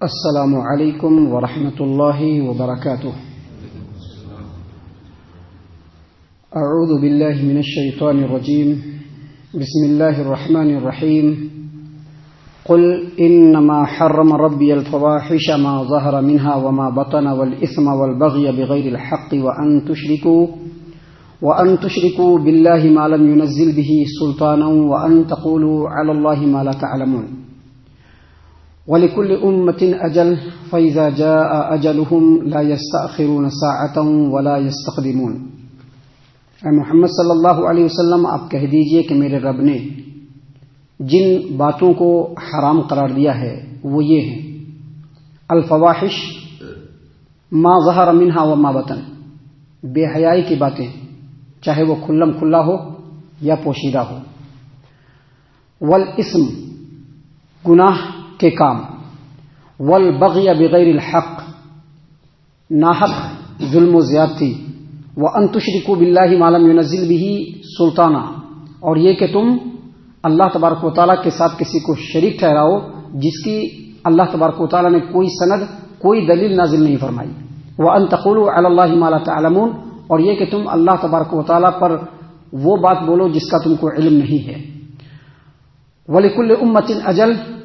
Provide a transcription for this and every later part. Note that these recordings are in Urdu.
السلام علیکم ورحمۃ اللہ وبرکاتہ۔ اعوذ باللہ من الشیطان الرجیم، بسم اللہ الرحمن الرحیم۔ قل انما حرم ربی الفواحش ما ظہر منها وما بطن والاثم والبغی بغیر الحق وان تشرکوا باللہ ما لم ينزل به سلطانا وان تقولوا علی اللہ ما لا تعلمون۔ وَلِكُلِّ أُمَّةٍ أَجَلٌ فَإِذَا جَاءَ أَجَلُهُمْ لَا يَسْتَأْخِرُونَ سَاعَةً وَلَا يَسْتَقْدِمُونَ۔ اے محمد صلی اللہ علیہ وسلم، آپ کہہ دیجئے کہ میرے رب نے جن باتوں کو حرام قرار دیا ہے وہ یہ ہیں: الفواحش ما ظہر منها وما بطن، بے حیائی کی باتیں، چاہے وہ کھلم کھلا ہو یا پوشیدہ ہو۔ والاسم، گناہ کے کام۔ والبغی بغیر الحق، ناحق ظلم و زیادتی۔ وان تشرکوا باللہ ما لم ينزل به سلطانا، اور یہ کہ تم اللہ تبارک و تعالیٰ کے ساتھ کسی کو شریک ٹھہراؤ جس کی اللہ تبارک و تعالیٰ نے کوئی سند، کوئی دلیل نازل نہیں فرمائی۔ وان تقولوا علی اللہ ما لا تعلمون، اور یہ کہ تم اللہ تبارک و تعالیٰ پر وہ بات بولو جس کا تم کو علم نہیں ہے۔ وَلِكُلِّ أُمَّةٍ أَجَلٌ،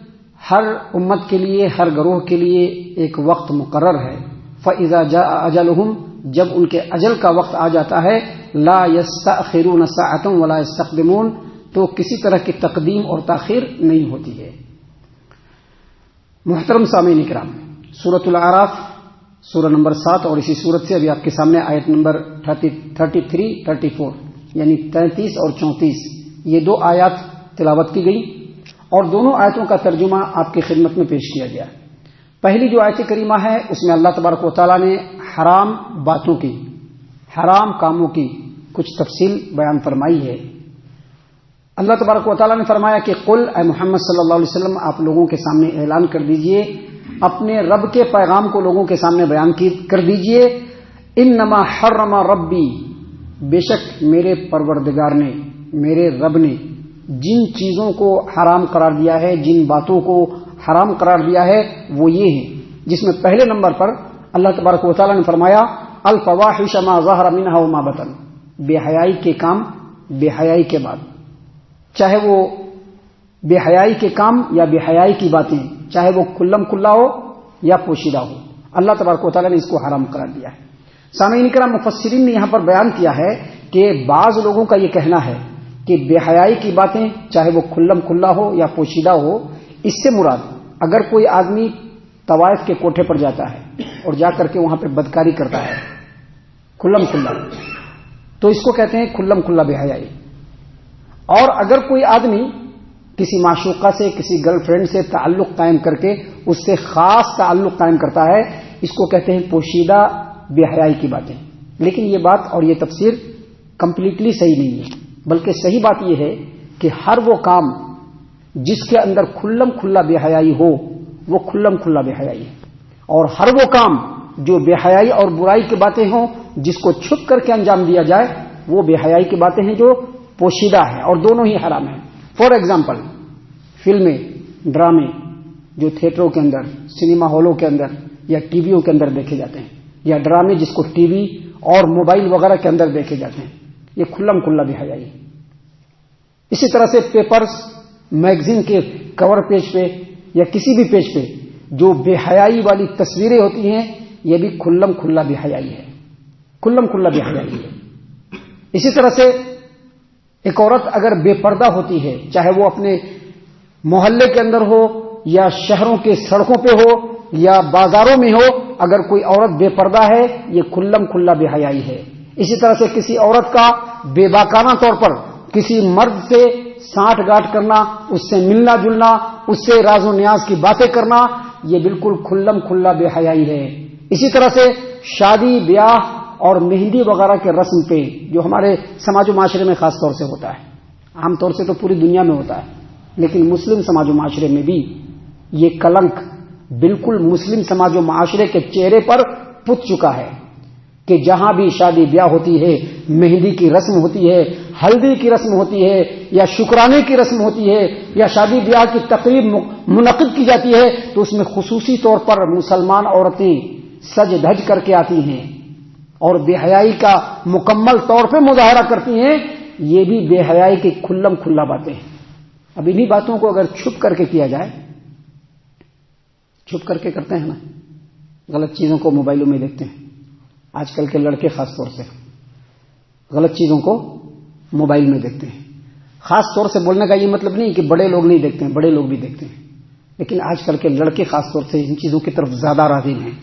ہر امت کے لیے، ہر گروہ کے لیے ایک وقت مقرر ہے۔ فَإِذَا جَاءَ أَجَلُهُمْ، جب ان کے اجل کا وقت آ جاتا ہے، لَا يَسْتَأْخِرُونَ سَاعَةً وَلَا يَسْتَقْدِمُونَ، تو کسی طرح کی تقدیم اور تاخیر نہیں ہوتی ہے۔ محترم سامعین اکرام، سورۃ الاعراف سورہ نمبر 7 اور اسی سورت سے ابھی آپ کے سامنے آیت نمبر 33-34 یعنی 33 اور 34 یہ دو آیات تلاوت کی گئی، اور دونوں آیتوں کا ترجمہ آپ کی خدمت میں پیش کیا گیا۔ پہلی جو آیت کریمہ ہے اس میں اللہ تبارک و تعالیٰ نے حرام باتوں کی، حرام کاموں کی کچھ تفصیل بیان فرمائی ہے۔ اللہ تبارک و تعالیٰ نے فرمایا کہ قل، اے محمد صلی اللہ علیہ وسلم، آپ لوگوں کے سامنے اعلان کر دیجئے، اپنے رب کے پیغام کو لوگوں کے سامنے بیان کر دیجئے، انما حرم ربی، بے شک میرے پروردگار نے، میرے رب نے جن چیزوں کو حرام قرار دیا ہے، جن باتوں کو حرام قرار دیا ہے وہ یہ ہیں، جس میں پہلے نمبر پر اللہ تبارک و تعالیٰ نے فرمایا الفواحش ما ظہر منها وما بطن، بے حیائی کے کام، بے حیائی کے بات، چاہے وہ بے حیائی کے کام یا بے حیائی کی باتیں، چاہے وہ کھلم کھلا ہو یا پوشیدہ ہو، اللہ تبارک و تعالیٰ نے اس کو حرام قرار دیا ہے۔ سامعین کرام، مفسرین نے یہاں پر بیان کیا ہے کہ بعض لوگوں کا یہ کہنا ہے کہ بے حیائی کی باتیں، چاہے وہ کھلم کھلا ہو یا پوشیدہ ہو، اس سے مراد اگر کوئی آدمی طوائف کے کوٹھے پر جاتا ہے اور جا کر کے وہاں پہ بدکاری کرتا ہے کھلم کھلا، تو اس کو کہتے ہیں کھلم کھلا بے حیائی۔ اور اگر کوئی آدمی کسی معشوقہ سے، کسی گرل فرینڈ سے تعلق قائم کر کے اس سے خاص تعلق قائم کرتا ہے، اس کو کہتے ہیں پوشیدہ بے حیائی کی باتیں۔ لیکن یہ بات اور یہ تفسیر کمپلیٹلی صحیح نہیں ہے، بلکہ صحیح بات یہ ہے کہ ہر وہ کام جس کے اندر کھلم کھلا بے حیائی ہو وہ کھلم کھلا بے حیائی ہے، اور ہر وہ کام جو بے حیائی اور برائی کی باتیں ہوں جس کو چھپ کر کے انجام دیا جائے وہ بے حیائی کی باتیں ہیں جو پوشیدہ ہیں، اور دونوں ہی حرام ہیں۔ فار ایگزامپل، فلمیں، ڈرامے جو تھیٹروں کے اندر، سنیما ہالوں کے اندر یا ٹی ویوں کے اندر دیکھے جاتے ہیں، یا ڈرامے جس کو ٹی وی اور موبائل وغیرہ کے اندر دیکھے جاتے ہیں، یہ کھلم کھلا بے حیائی ہے۔ اسی طرح سے پیپرز، میگزین کے کور پیج پہ یا کسی بھی پیج پہ جو بے حیائی والی تصویریں ہوتی ہیں یہ بھی کھلم کھلا بے حیائی ہے، کھلم کھلا بے حیائی ہے۔ اسی طرح سے ایک عورت اگر بے پردہ ہوتی ہے، چاہے وہ اپنے محلے کے اندر ہو یا شہروں کے سڑکوں پہ ہو یا بازاروں میں ہو، اگر کوئی عورت بے پردہ ہے یہ کھلم کھلا بے حیائی ہے۔ اسی طرح سے کسی عورت کا بے باکانہ طور پر کسی مرد سے سانٹھ گانٹھ کرنا، اس سے ملنا جلنا، اس سے راز و نیاز کی باتیں کرنا، یہ بالکل کھلم کھلا بے حیائی ہے۔ اسی طرح سے شادی بیاہ اور مہندی وغیرہ کے رسم پہ جو ہمارے سماج و معاشرے میں خاص طور سے ہوتا ہے، عام طور سے تو پوری دنیا میں ہوتا ہے، لیکن مسلم سماج و معاشرے میں بھی یہ کلنک بالکل مسلم سماج و معاشرے کے چہرے پر پت چکا ہے کہ جہاں بھی شادی بیاہ ہوتی ہے، مہندی کی رسم ہوتی ہے، ہلدی کی رسم ہوتی ہے، یا شکرانے کی رسم ہوتی ہے، یا شادی بیاہ کی تقریب منعقد کی جاتی ہے، تو اس میں خصوصی طور پر مسلمان عورتیں سج دھج کر کے آتی ہیں اور بے حیائی کا مکمل طور پہ مظاہرہ کرتی ہیں. یہ بھی بے حیائی کی کھلم کھلا باتیں ہیں. اب انہی باتوں کو اگر چھپ کر کے کیا جائے، چھپ کر کے کرتے ہیں نا، غلط چیزوں کو موبائلوں میں دیکھتے ہیں. آج کل کے لڑکے خاص طور سے غلط چیزوں کو موبائل میں دیکھتے ہیں. خاص طور سے بولنے کا یہ مطلب نہیں کہ بڑے لوگ نہیں دیکھتے ہیں، بڑے لوگ بھی دیکھتے ہیں، لیکن آج کل کے لڑکے خاص طور سے ان چیزوں کی طرف زیادہ راغب ہیں.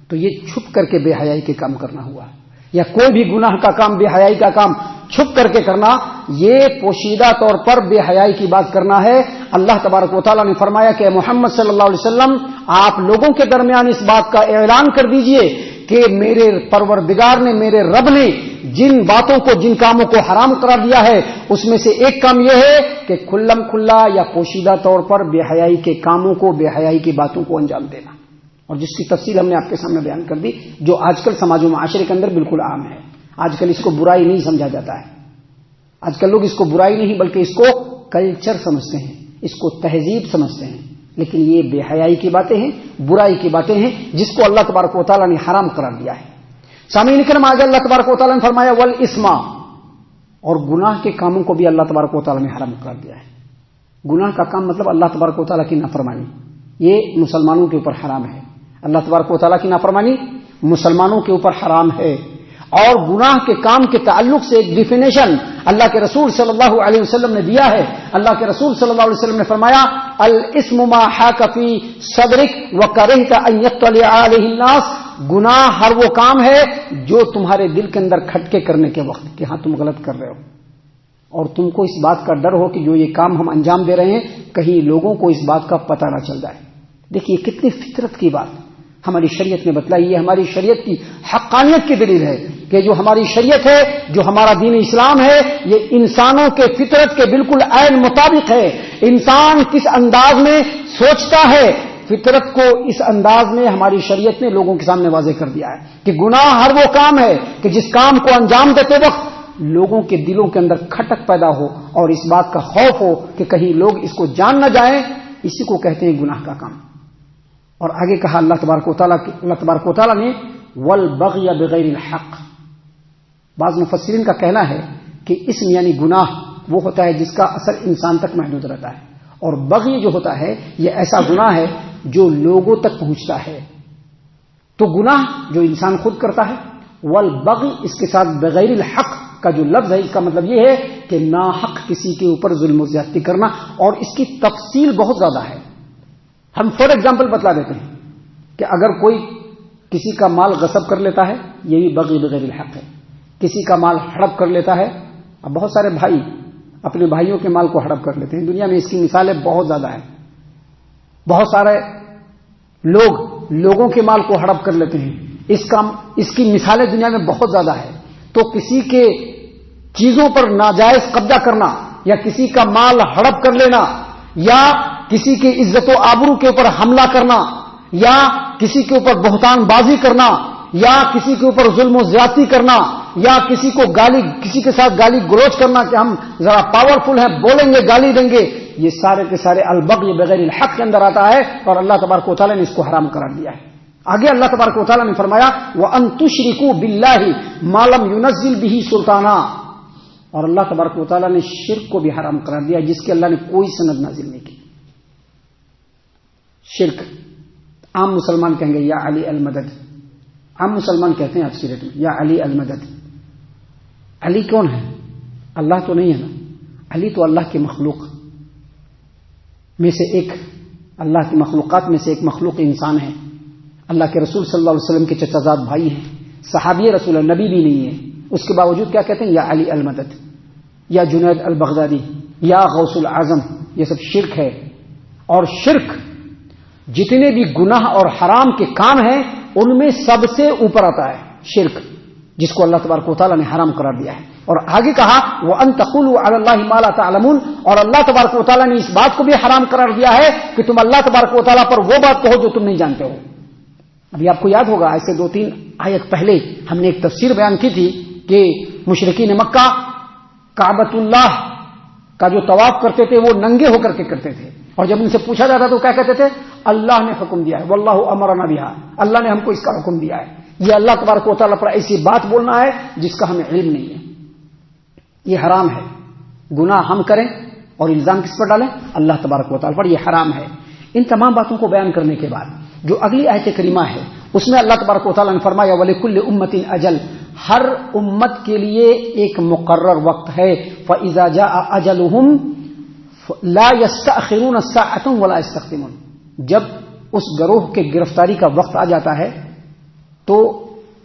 تو یہ چھپ کر کے بے حیائی کے کام کرنا ہوا، یا کوئی بھی گناہ کا کام، بے حیائی کا کام چھپ کر کے کرنا، یہ پوشیدہ طور پر بے حیائی کی بات کرنا ہے. اللہ تبارک و تعالیٰ نے فرمایا کہ محمد صلی اللہ علیہ وسلم آپ لوگوں کے درمیان اس بات کا اعلان کر دیجئے کہ میرے پروردگار نے، میرے رب نے جن باتوں کو، جن کاموں کو حرام قرار دیا ہے، اس میں سے ایک کام یہ ہے کہ کھلم کھلا یا پوشیدہ طور پر بے حیائی کے کاموں کو، بے حیائی کی باتوں کو انجام دینا. اور جس کی تفصیل ہم نے آپ کے سامنے بیان کر دی، جو آج کل سماج و معاشرے کے اندر بالکل عام ہے. آج کل اس کو برائی نہیں سمجھا جاتا ہے. آج کل لوگ اس کو برائی نہیں بلکہ اس کو کلچر سمجھتے ہیں، اس کو تہذیب سمجھتے ہیں. لیکن یہ بے حیائی کی باتیں ہیں، برائی کی باتیں ہیں، جس کو اللہ تبارک و تعالیٰ نے حرام قرار دیا ہے. سامعین کرام، آگے اللہ تبارک و تعالیٰ نے فرمایا والاسم، اور گناہ کے کاموں کو بھی اللہ تبارک و تعالیٰ نے حرام قرار دیا ہے. گناہ کا کام مطلب اللہ تبارک و تعالیٰ کی نافرمانی، یہ مسلمانوں کے اوپر حرام ہے. اللہ تبارک و تعالیٰ کی نافرمانی مسلمانوں کے اوپر حرام ہے. اور گناہ کے کام کے تعلق سے ایک ڈیفینیشن اللہ کے رسول صلی اللہ علیہ وسلم نے دیا ہے. اللہ کے رسول صلی اللہ علیہ وسلم نے فرمایا الاسم ما حاک فی صدرک وکرہت ان یطلع علیہ الناس، گناہ ہر وہ کام ہے جو تمہارے دل کے اندر کھٹکے کرنے کے وقت کہ ہاں تم غلط کر رہے ہو، اور تم کو اس بات کا ڈر ہو کہ جو یہ کام ہم انجام دے رہے ہیں کہیں لوگوں کو اس بات کا پتہ نہ چل جائے. دیکھیے کتنی فطرت کی بات ہماری شریعت نے بتلائی. یہ ہماری شریعت کی حقانیت کی دلیل ہے کہ جو ہماری شریعت ہے، جو ہمارا دین اسلام ہے، یہ انسانوں کے فطرت کے بالکل عین مطابق ہے. انسان کس انداز میں سوچتا ہے، فطرت کو اس انداز میں ہماری شریعت نے لوگوں کے سامنے واضح کر دیا ہے کہ گناہ ہر وہ کام ہے کہ جس کام کو انجام دیتے وقت لوگوں کے دلوں کے اندر کھٹک پیدا ہو اور اس بات کا خوف ہو کہ کہیں لوگ اس کو جان نہ جائیں. اسی کو کہتے ہیں گناہ کا کام. اور آگے کہا اللہ تبارک و تعالیٰ نے والبغی بغیر الحق. بعض مفسرین کا کہنا ہے کہ اسم یعنی گناہ وہ ہوتا ہے جس کا اثر انسان تک محدود رہتا ہے، اور بغی جو ہوتا ہے یہ ایسا گناہ ہے جو لوگوں تک پہنچتا ہے. تو گناہ جو انسان خود کرتا ہے، والبغی اس کے ساتھ بغیر الحق کا جو لفظ ہے اس کا مطلب یہ ہے کہ ناحق کسی کے اوپر ظلم و زیادتی کرنا. اور اس کی تفصیل بہت زیادہ ہے. ہم فار ایگزامپل بتلا دیتے ہیں کہ اگر کوئی کسی کا مال غصب کر لیتا ہے یہ بھی بغی بغیر الحق ہے. کسی کا مال ہڑپ کر لیتا ہے. اب بہت سارے بھائی اپنے بھائیوں کے مال کو ہڑپ کر لیتے ہیں. دنیا میں اس کی مثالیں بہت زیادہ ہیں. بہت سارے لوگ لوگوں کے مال کو ہڑپ کر لیتے ہیں. اس کی مثالیں دنیا میں بہت زیادہ ہے. تو کسی کے چیزوں پر ناجائز قبضہ کرنا، یا کسی کا مال ہڑپ کر لینا، یا کسی کی عزت و آبرو کے اوپر حملہ کرنا، یا کسی کے اوپر بہتان بازی کرنا، یا کسی کے اوپر ظلم و زیادتی کرنا، یا کسی کے ساتھ گالی گلوچ کرنا کہ ہم ذرا پاورفل ہیں، بولیں گے، گالی دیں گے، یہ سارے کے سارے البغی بغیر الحق کے اندر آتا ہے. اور اللہ تبارک و تعالیٰ نے اس کو حرام قرار دیا ہے. آگے اللہ تبارک و تعالیٰ نے فرمایا وَأَن تُشْرِكُوا بِاللَّهِ مَا لَمْ يُنَزِّلْ بِهِ سُلْطَانًا. اور اللہ تبارک و تعالیٰ نے شرک کو بھی حرام قرار دیا جس کی اللہ نے کوئی سند نازل نہیں کی. شرک عام مسلمان کہیں گے یا علی المدد. عام مسلمان کہتے ہیں آج کی ڈیٹ میں یا علی المدد. علی کون ہے؟ اللہ تو نہیں ہے نا. علی تو اللہ کی مخلوق میں سے ایک، اللہ کی مخلوقات میں سے ایک مخلوق انسان ہے. اللہ کے رسول صلی اللہ علیہ وسلم کے چچا زاد بھائی ہیں، صحابی رسول اللہ، نبی بھی نہیں ہے. اس کے باوجود کیا کہتے ہیں؟ یا علی المدد، یا جنید البغدادی، یا غوث العظم. یہ سب شرک ہے. اور شرک جتنے بھی گناہ اور حرام کے کام ہیں ان میں سب سے اوپر آتا ہے شرک، جس کو اللہ تبارک و تعالیٰ نے حرام قرار دیا ہے. اور آگے کہا وَأَن تَقُولُوا عَلَى اللَّهِ مَا لَا تَعْلَمُونَ. اور اللہ تبارک و تعالیٰ نے اس بات کو بھی حرام قرار دیا ہے کہ تم اللہ تبارک و تعالیٰ پر وہ بات کہو جو تم نہیں جانتے ہو. ابھی آپ کو یاد ہوگا ایسے 2-3 آیت پہلے ہم نے ایک تفسیر بیان کی تھی کہ مشرکین مکہ کعبۃ اللہ کا جو طواف کرتے تھے وہ ننگے ہو کر کے کرتے تھے، اور جب ان سے پوچھا جاتا تو کیا کہتے تھے؟ اللہ نے حکم دیا ہے، واللہ امرنا بہا، اللہ نے ہم کو اس کا حکم دیا ہے۔ یہ اللہ تبارک و تعالیٰ پر ایسی بات بولنا ہے جس کا ہمیں علم نہیں ہے، یہ حرام ہے۔ گناہ ہم کریں اور الزام کس پر ڈالیں؟ اللہ تبارک و تعالیٰ پر، یہ حرام ہے۔ ان تمام باتوں کو بیان کرنے کے بعد جو اگلی آیت کریمہ ہے اس میں اللہ تبارک و تعالیٰ نے فرمایا وَلِكُلِّ أُمَّةٍ أَجَلٌ، ہر امت کے لیے ایک مقرر وقت ہے، فَإِذَا جَاءَ أَجَلُهُمْ لَا يَسْتَأْخِرُونَ سَاعَةً وَلَا يَسْتَقْدِمُونَ، جب اس گروہ کے گرفتاری کا وقت آ جاتا ہے تو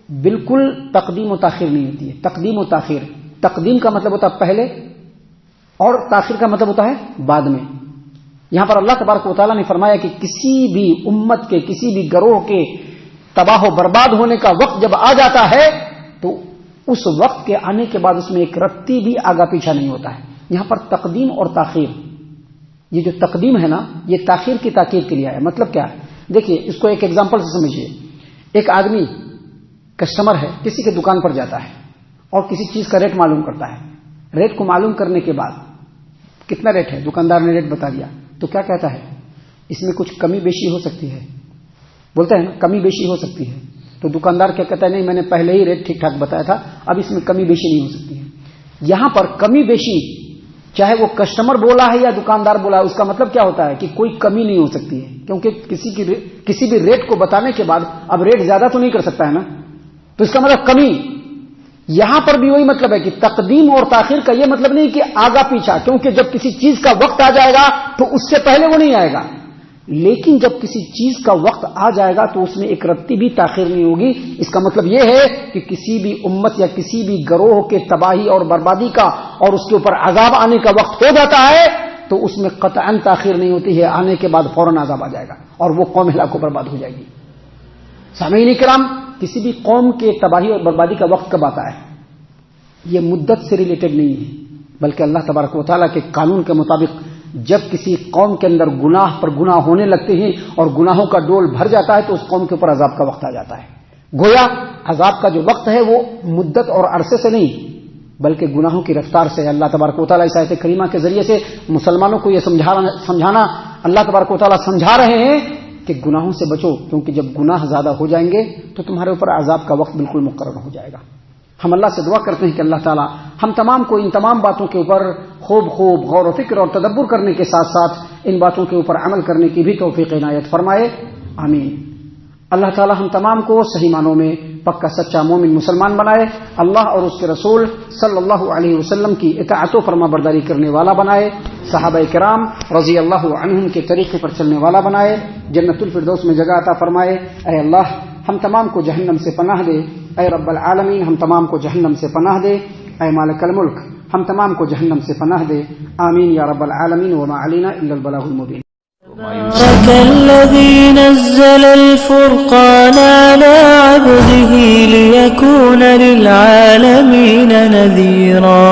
بالکل تقدیم و تاخیر نہیں ہوتی ہے۔ تقدیم و تاخیر، تقدیم کا مطلب ہوتا ہے پہلے اور تاخیر کا مطلب ہوتا ہے بعد میں۔ یہاں پر اللہ تبارک و تعالیٰ نے فرمایا کہ کسی بھی امت کے کسی بھی گروہ کے تباہ و برباد ہونے کا وقت جب آ جاتا ہے تو اس وقت کے آنے کے بعد اس میں ایک رتی بھی آگا پیچھا نہیں ہوتا ہے۔ یہاں پر تقدیم اور تاخیر، یہ جو تقدیم ہے نا یہ تاخیر کی تاکید کے لیے ہے۔ مطلب کیا ہے؟ دیکھیے اس کو ایک ایگزامپل سے سمجھیے۔ ایک آدمی کسٹمر ہے، کسی کے دکان پر جاتا ہے اور کسی چیز کا ریٹ معلوم کرتا ہے۔ ریٹ کو معلوم کرنے کے بعد کتنا ریٹ ہے دکاندار نے ریٹ بتا دیا تو کیا کہتا ہے؟ اس میں کچھ کمی بیشی ہو سکتی ہے، بولتا ہے نا کمی بیشی ہو سکتی ہے۔ تو دکاندار کیا کہتا ہے؟ نہیں، میں نے پہلے ہی ریٹ ٹھیک ٹھاک بتایا تھا، اب اس میں کمی بیشی نہیں ہو سکتی ہے۔ یہاں پر کمی بیشی چاہے وہ کسٹمر بولا ہے یا دکاندار بولا ہے، اس کا مطلب کیا ہوتا ہے کہ کوئی کمی نہیں ہو سکتی ہے، کیونکہ کسی بھی ریٹ کو بتانے کے بعد اب ریٹ زیادہ تو نہیں کر سکتا ہے نا، تو اس کا مطلب کمی۔ یہاں پر بھی وہی مطلب ہے کہ تقدیم اور تاخیر کا یہ مطلب نہیں کہ آگا پیچھا، کیونکہ جب کسی چیز کا وقت آ جائے گا تو اس سے پہلے وہ نہیں آئے گا، لیکن جب کسی چیز کا وقت آ جائے گا تو اس میں ایک رتی بھی تاخیر نہیں ہوگی۔ اس کا مطلب یہ ہے کہ کسی بھی امت یا کسی بھی گروہ کے تباہی اور بربادی کا اور اس کے اوپر عذاب آنے کا وقت ہو جاتا ہے تو اس میں قطعاً تاخیر نہیں ہوتی ہے، آنے کے بعد فوراً عذاب آ جائے گا اور وہ قوم ہلاک و برباد ہو جائے گی۔ سامعین کرام، کسی بھی قوم کے تباہی اور بربادی کا وقت کب آتا ہے؟ یہ مدت سے ریلیٹڈ نہیں ہے، بلکہ اللہ تبارک و تعالیٰ کے قانون کے مطابق جب کسی قوم کے اندر گناہ پر گناہ ہونے لگتے ہیں اور گناہوں کا ڈول بھر جاتا ہے تو اس قوم کے اوپر عذاب کا وقت آ جاتا ہے۔ گویا عذاب کا جو وقت ہے وہ مدت اور عرصے سے نہیں بلکہ گناہوں کی رفتار سے۔ اللہ تبارک و تعالیٰ اس آیت کریمہ کے ذریعے سے مسلمانوں کو یہ سمجھانا اللہ تبارک و تعالیٰ سمجھا رہے ہیں کہ گناہوں سے بچو، کیونکہ جب گناہ زیادہ ہو جائیں گے تو تمہارے اوپر عذاب کا وقت بالکل مقرر ہو جائے گا۔ ہم اللہ سے دعا کرتے ہیں کہ اللہ تعالیٰ ہم تمام کو ان تمام باتوں کے اوپر خوب غور و فکر اور تدبر کرنے کے ساتھ ساتھ ان باتوں کے اوپر عمل کرنے کی بھی توفیق عنایت فرمائے، آمین۔ اللہ تعالیٰ ہم تمام کو صحیح معنوں میں پکا سچا مومن مسلمان بنائے، اللہ اور اس کے رسول صلی اللہ علیہ وسلم کی اطاعت و فرما برداری کرنے والا بنائے، صحابہ کرام رضی اللہ عنہم کے طریقے پر چلنے والا بنائے، جنت الفردوس میں جگہ عطا فرمائے۔ اے اللہ ہم تمام کو جہنم سے پناہ دے، اے رب العالمین ہم تمام کو جہنم سے پناہ دے، اے مالک الملک ہم تمام کو جہنم سے پناہ دے، آمین یا رب العالمین، وما علینا الا البلاغ المبین۔ تبارك الذي نزل الفرقان على عبده ليكون للعالمين نذيرا